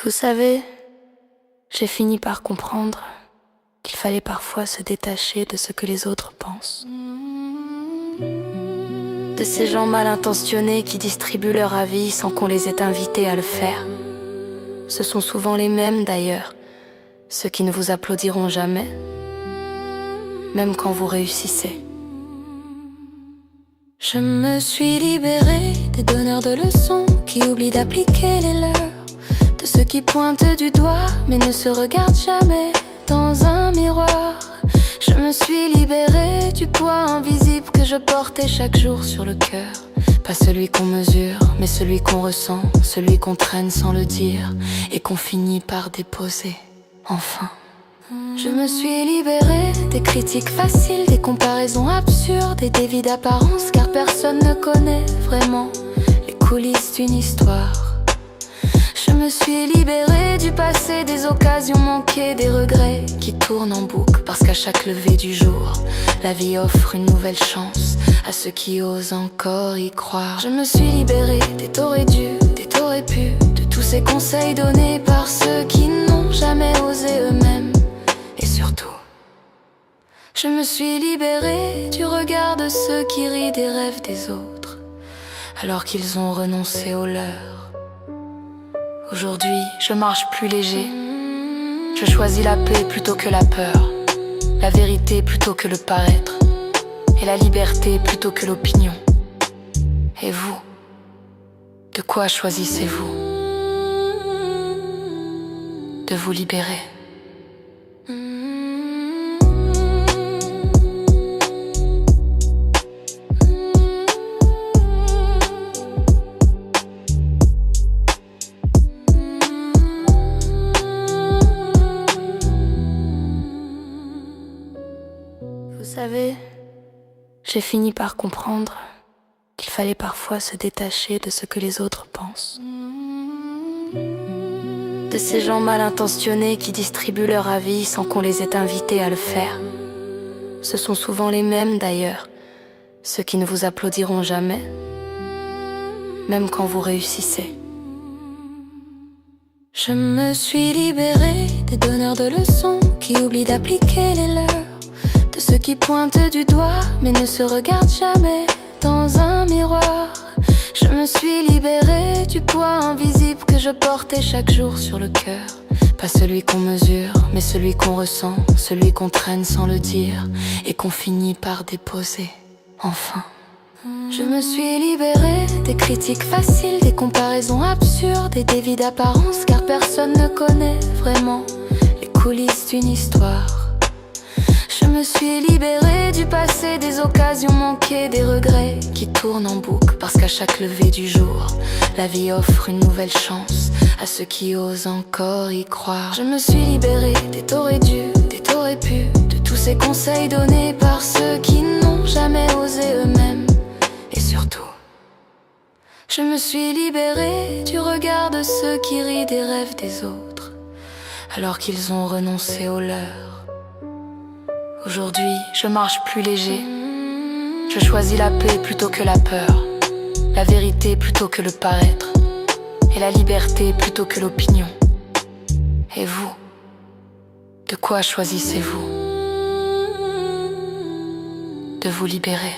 Vous savez, j'ai fini par comprendre qu'il fallait parfois se détacher de ce que les autres pensent. De ces gens mal intentionnés qui distribuent leur avis sans qu'on les ait invités à le faire. Ce sont souvent les mêmes d'ailleurs, ceux qui ne vous applaudiront jamais, même quand vous réussissez. Je me suis libérée des donneurs de leçons qui oublient d'appliquer les leurs, de ceux qui pointent du doigt mais ne se regardent jamais dans un miroir. Je me suis libérée du poids invisible que je portais chaque jour sur le cœur. Pas celui qu'on mesure, mais celui qu'on ressent, celui qu'on traîne sans le dire et qu'on finit par déposer, enfin. Je me suis libérée des critiques faciles, des comparaisons absurdes et des vies d'apparence, car personne ne connaît vraiment les coulisses d'une histoire. Je me suis libérée du passé, des occasions manquées, des regrets qui tournent en boucle, parce qu'à chaque lever du jour, la vie offre une nouvelle chance à ceux qui osent encore y croire. Je me suis libérée des t'aurais dû, des t'aurais pu, de tous ces conseils donnés par ceux qui n'ont jamais osé eux-mêmes. Et surtout, je me suis libérée du regard de ceux qui rient des rêves des autres, alors qu'ils ont renoncé aux leurs. Aujourd'hui, je marche plus léger. Je choisis la paix plutôt que la peur, la vérité plutôt que le paraître, et la liberté plutôt que l'opinion. Et vous, de quoi choisissez-vous? De vous libérer. Vous savez, j'ai fini par comprendre qu'il fallait parfois se détacher de ce que les autres pensent. De ces gens mal intentionnés qui distribuent leur avis sans qu'on les ait invités à le faire. Ce sont souvent les mêmes d'ailleurs, ceux qui ne vous applaudiront jamais, même quand vous réussissez. Je me suis libérée des donneurs de leçons qui oublient d'appliquer les leurs, de ceux qui pointent du doigt mais ne se regardent jamais dans un miroir. Je me suis libérée du poids invisible que je portais chaque jour sur le cœur. Pas celui qu'on mesure, mais celui qu'on ressent, celui qu'on traîne sans le dire et qu'on finit par déposer, enfin. Je me suis libérée des critiques faciles, des comparaisons absurdes et des vies d'apparence, car personne ne connaît vraiment les coulisses d'une histoire. Je me suis libérée du passé, des occasions manquées, des regrets qui tournent en boucle, parce qu'à chaque lever du jour, la vie offre une nouvelle chance à ceux qui osent encore y croire. Je me suis libérée des t'aurais dû, des t'aurais pu, de tous ces conseils donnés par ceux qui n'ont jamais osé eux-mêmes. Et surtout, je me suis libérée du regard de ceux qui rient des rêves des autres, alors qu'ils ont renoncé aux leurs. Aujourd'hui, je marche plus léger. Je choisis la paix plutôt que la peur, la vérité plutôt que le paraître, et la liberté plutôt que l'opinion. Et vous, de quoi choisissez-vous? De vous libérer.